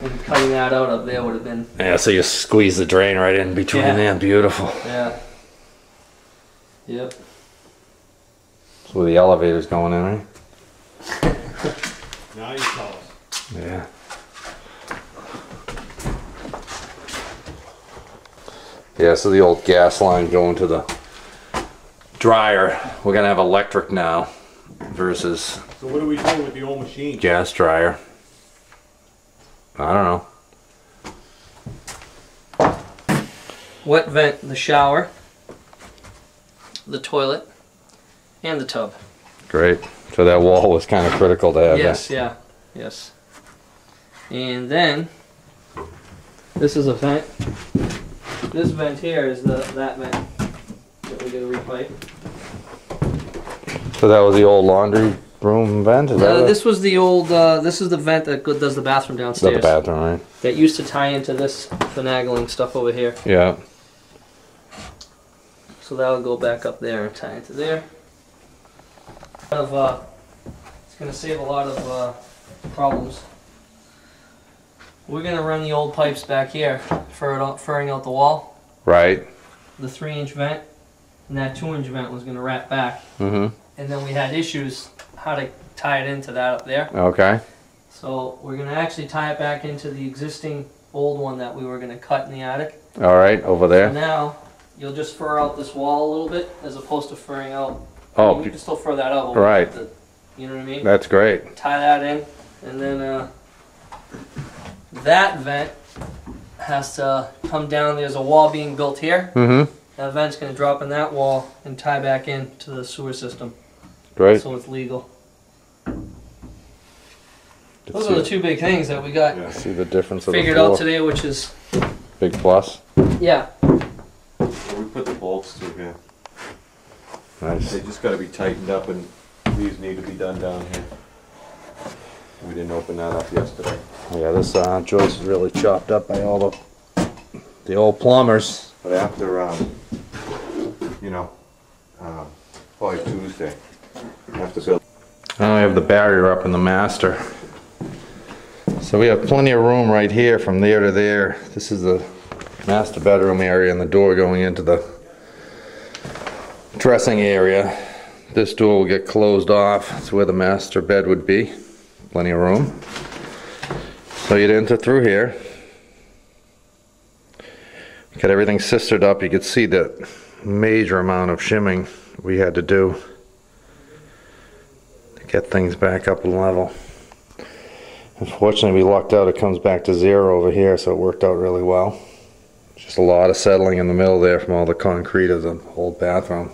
And cutting that out up there would have been... Yeah, so you squeeze the drain right in between there. Beautiful. Yeah. Yep. That's where the elevator's going in, right? Now you tell us. Yeah. Yeah, so the old gas line going to the dryer. We're gonna have electric now versus So what do we do with the old machine? gas dryer. I don't know. Wet vent the shower, the toilet, and the tub. Great. So that wall was kind of critical to have. Yes, yeah, yes. And then this is a vent. This vent here is that vent that we gotta repipe. So that was the old laundry room vent? Is that This was the old, this is the vent that does the bathroom downstairs. the bathroom, right? That used to tie into this finagling stuff over here. Yeah. So that'll go back up there and tie into there. It's going to save a lot of problems. We're going to run the old pipes back here, furring out the wall. Right. The 3-inch vent, and that 2-inch vent was going to wrap back. Mm-hmm. And then we had issues how to tie it into that up there. Okay. So we're going to actually tie it back into the existing old one that we were going to cut in the attic. All right, over there. So now you'll just fur out this wall a little bit as opposed to furring out. Oh, You can still fur that out. right. You know what I mean? That's great. Tie that in, and then that vent has to come down. There's a wall being built here. Mm-hmm. That vent's going to drop in that wall and tie back in to the sewer system. Great. So it's legal. Those are the two big things that we got See the difference of figured the floor. out today, which is, Big plus. yeah. So we put the bolts through here. Nice. They just gotta be tightened up and these need to be done down here. We didn't open that up yesterday. Yeah, this joist is really chopped up by all the old plumbers. But after, you know, probably Tuesday, after build. Now we have the barrier up in the master. So we have plenty of room right here from there to there. This is the master bedroom area and the door going into the dressing area. This door will get closed off. That's where the master bed would be. Plenty of room. So you'd enter through here. Got everything sistered up. You could see the major amount of shimming we had to do to get things back up and level. Unfortunately, we lucked out. It comes back to 0 over here, so it worked out really well. Just a lot of settling in the middle there from all the concrete of the old bathroom.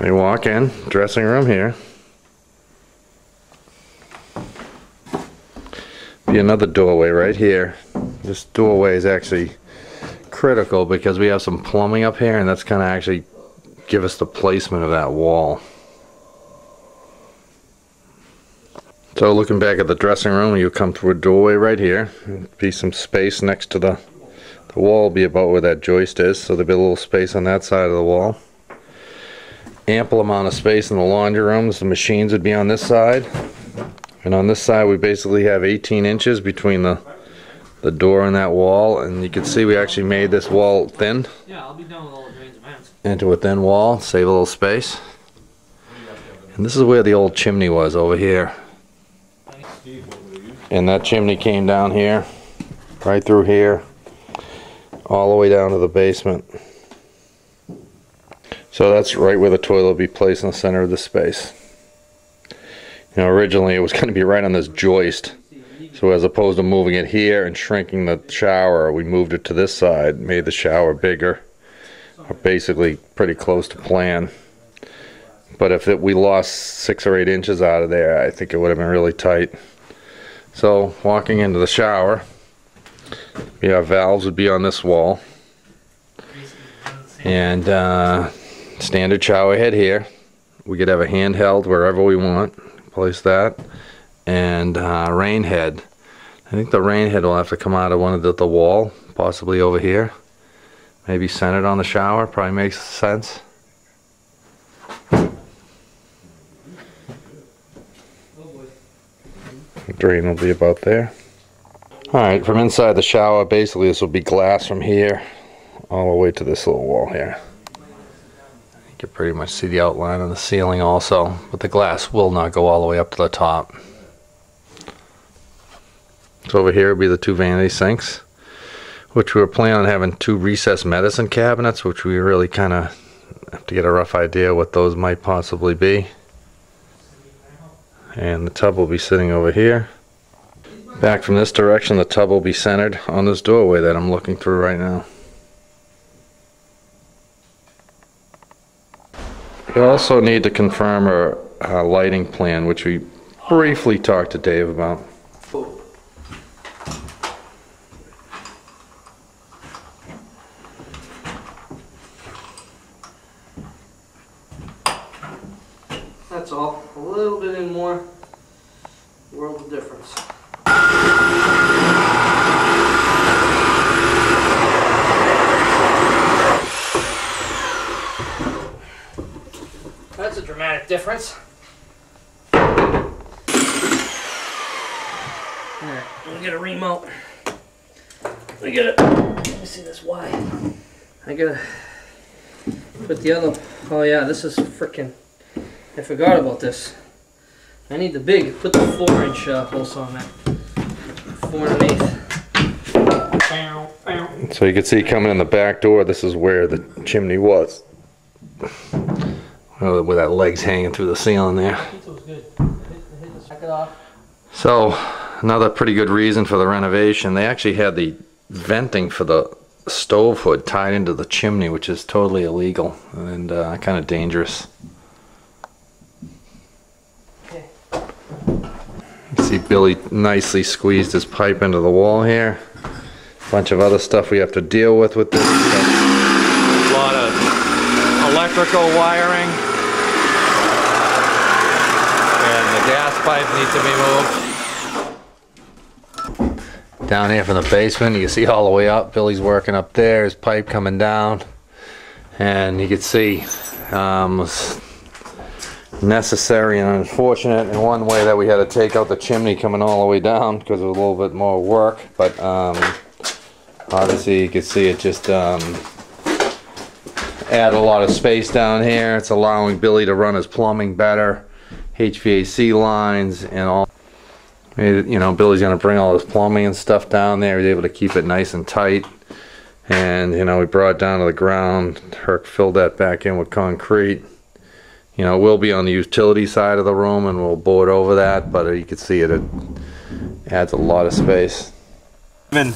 You walk in, dressing room here. Be another doorway right here. This doorway is actually critical because we have some plumbing up here, and that's going to actually give us the placement of that wall. So looking back at the dressing room, you come through a doorway right here. There'll be some space next to the wall will be about where that joist is, so there'll be a little space on that side of the wall. Ample amount of space in the laundry rooms. The machines would be on this side. And on this side we basically have 18 inches between the door and that wall, and you can see we actually made this wall thin. Yeah, I'll be done with all the drains and vents. Into a thin wall, save a little space. And this is where the old chimney was over here. And that chimney came down here, right through here, all the way down to the basement. So that's right where the toilet will be placed in the center of the space. You know, originally it was going to be right on this joist. So as opposed to moving it here and shrinking the shower, we moved it to this side, made the shower bigger. Or basically pretty close to plan. But if we lost 6 or 8 inches out of there, I think it would have been really tight. So walking into the shower, our valves would be on this wall. And standard shower head here. We could have a handheld wherever we want. Place that. And rain head. I think the rain head will have to come out of one of the wall, possibly over here. Maybe centered on the shower, probably makes sense. Drain will be about there. Alright, from inside the shower, basically this will be glass from here all the way to this little wall here. You can pretty much see the outline of the ceiling also, but the glass will not go all the way up to the top. So over here will be the two vanity sinks, which we were planning on having two recessed medicine cabinets, which we really kind of have to get a rough idea what those might possibly be. And the tub will be sitting over here. Back from this direction, the tub will be centered on this doorway that I'm looking through right now. We also need to confirm our lighting plan, which we briefly talked to Dave about. That's all. A little bit in more. World of difference. That's a dramatic difference. Alright, we get a remote. We get a, let me see this wide. I gotta put the other, oh yeah, this is freaking, I forgot about this. I need the big, put the 4-inch hose on that. 4 1/8. So you can see coming in the back door, this is where the chimney was. Where that leg's hanging through the ceiling there. So another pretty good reason for the renovation, they actually had the venting for the stove hood tied into the chimney, which is totally illegal and kind of dangerous. You see Billy nicely squeezed his pipe into the wall here. Bunch of other stuff we have to deal with this stuff. A lot of electrical wiring, and the gas pipe needs to be moved. Down here from the basement, you can see all the way up. Billy's working up there, his pipe coming down, and you can see was necessary and unfortunate in one way that we had to take out the chimney coming all the way down because of a little bit more work, but obviously you can see it just add a lot of space down here. It's allowing Billy to run his plumbing better, HVAC lines and all. You know, Billy's gonna bring all his plumbing and stuff down there. He's able to keep it nice and tight, and you know, we brought it down to the ground. Herc filled that back in with concrete. You know, we'll be on the utility side of the room and we'll board over that, but you can see it adds a lot of space. I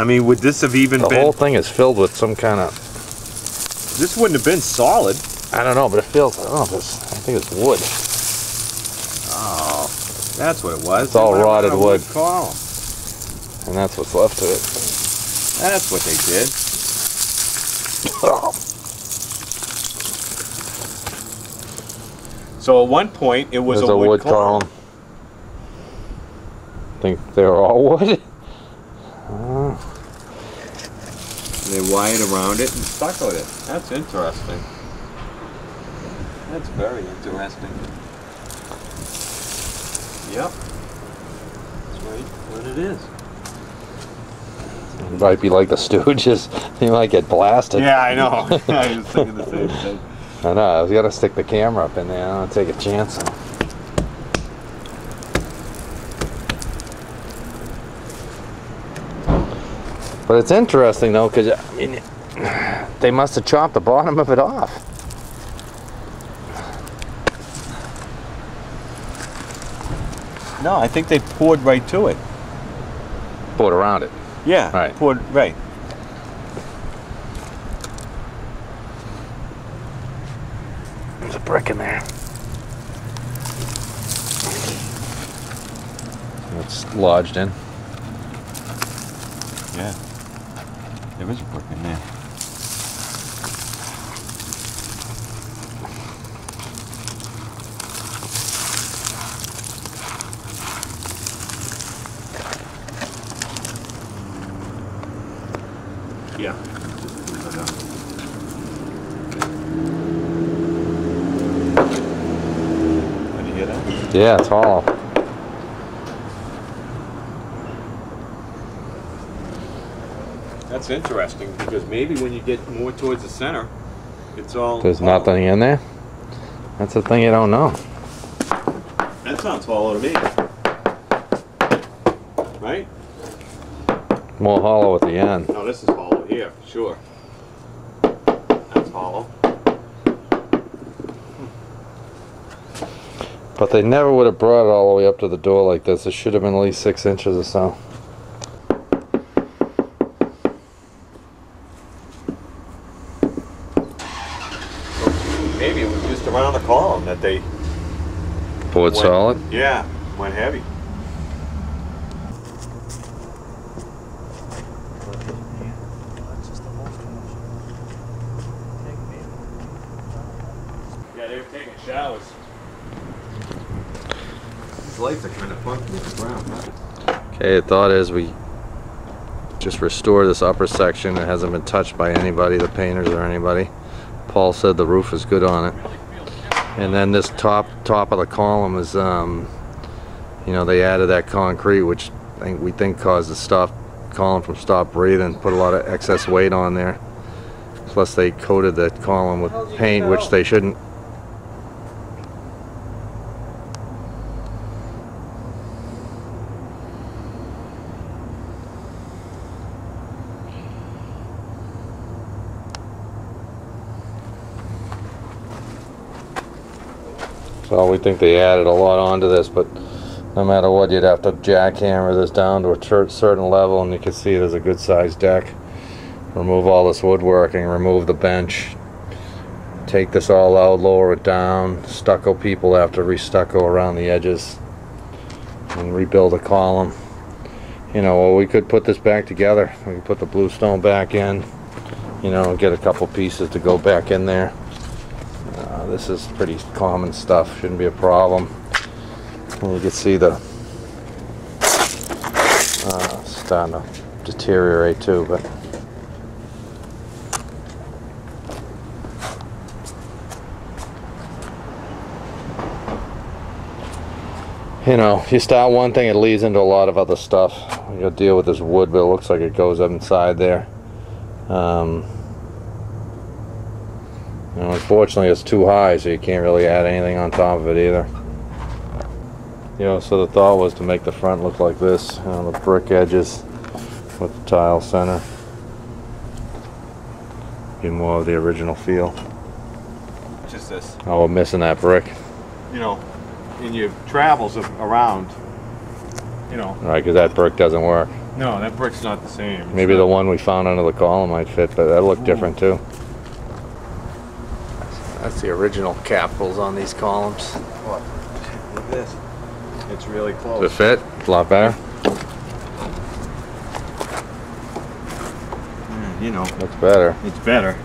mean, would this have even been... The whole thing is filled with some kind of... This wouldn't have been solid. I don't know, but it feels... I don't know if it's... I think it's wood. Oh, that's what it was. It's all rotted wood. Column. And that's what's left to it. That's what they did. Oh. So at one point, it was There's a wood column. I think they were all wood. They wired around it and stuck with it. That's interesting. That's very interesting. Yep. That's right what it is. It might be like the Stooges. You might get blasted. Yeah, I know. I was thinking the same thing. I know. I was gonna stick the camera up in there. I don't take a chance. But it's interesting though, because I mean, they must have chopped the bottom of it off. No, I think they poured right to it. Poured around it. Yeah, right. Poured right. There's a brick in there. It's lodged in. Yeah. There is a brick in there. Yeah. Did you hear that? Yeah, it's hollow. That's interesting, because maybe when you get more towards the center, it's all... There's hollow. nothing in there? That's the thing you don't know. That sounds hollow to me. Right? More hollow at the end. No, this is hollow here, for sure. That's hollow. But they never would have brought it all the way up to the door like this. It should have been at least 6 inches or so. Maybe it was just around the column that they... Poured went- solid? Yeah, went heavy. Yeah, they were taking showers. These lights are kind of funky at the ground, huh? Okay, the thought is we just restore this upper section. It hasn't been touched by anybody, the painters or anybody. Paul said the roof is good on it. And then this top of the column is, you know, they added that concrete, which we think caused the column from stop breathing, put a lot of excess weight on there. Plus they coated the column with paint, which they shouldn't. So we think they added a lot onto this, but no matter what, you'd have to jackhammer this down to a certain level, and you can see there's a good sized deck. Remove all this woodworking, remove the bench, take this all out, lower it down, stucco people have to re-stucco around the edges, and rebuild a column. You know, well, we could put this back together. We could put the bluestone back in, you know, get a couple pieces to go back in there. This is pretty common stuff, shouldn't be a problem. And you can see the starting to deteriorate too, but you know, you start one thing, it leads into a lot of other stuff. You gotta deal with this wood, but it looks like it goes up inside there. You know, unfortunately, it's too high, so you can't really add anything on top of it either. You know, so the thought was to make the front look like this, you know, the brick edges with the tile center. Give more of the original feel. Just this. Oh, we're missing that brick. You know, in your travels around, you know. Right, because that brick doesn't work. No, that brick's not the same. Maybe the one we found under the column might fit, but that looked different too. That's the original capitals on these columns. Look at this. It's really close. Does it fit? It's a lot better. Yeah, you know, Looks better. it's better.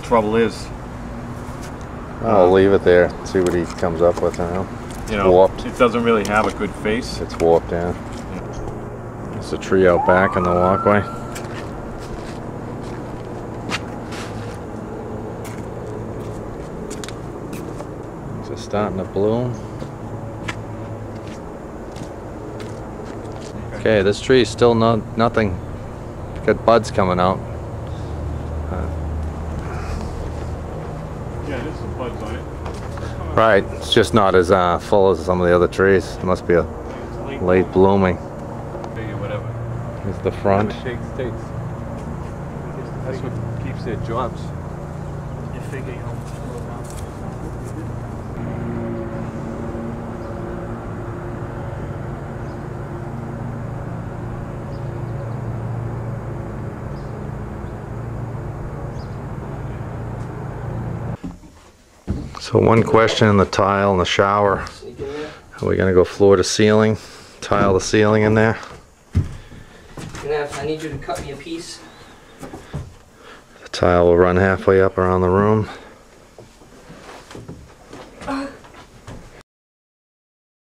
Trouble is, I'll leave it there. See what he comes up with. you know, Warped. it doesn't really have a good face. It's warped in. There's a tree out back in the walkway. It's starting to bloom. Okay, this tree is still nothing. Got buds coming out. Yeah, there's some buds on it. Right, it's just not as full as some of the other trees. It must be a late blooming. Whatever. Here's the front. Shakes takes. That's what keeps their jobs. You figure you'll slow down. So one question in the tile in the shower. Sneak in there. Are we gonna go floor to ceiling? Tile the ceiling in there? I need you to cut me a piece. The tile will run halfway up around the room.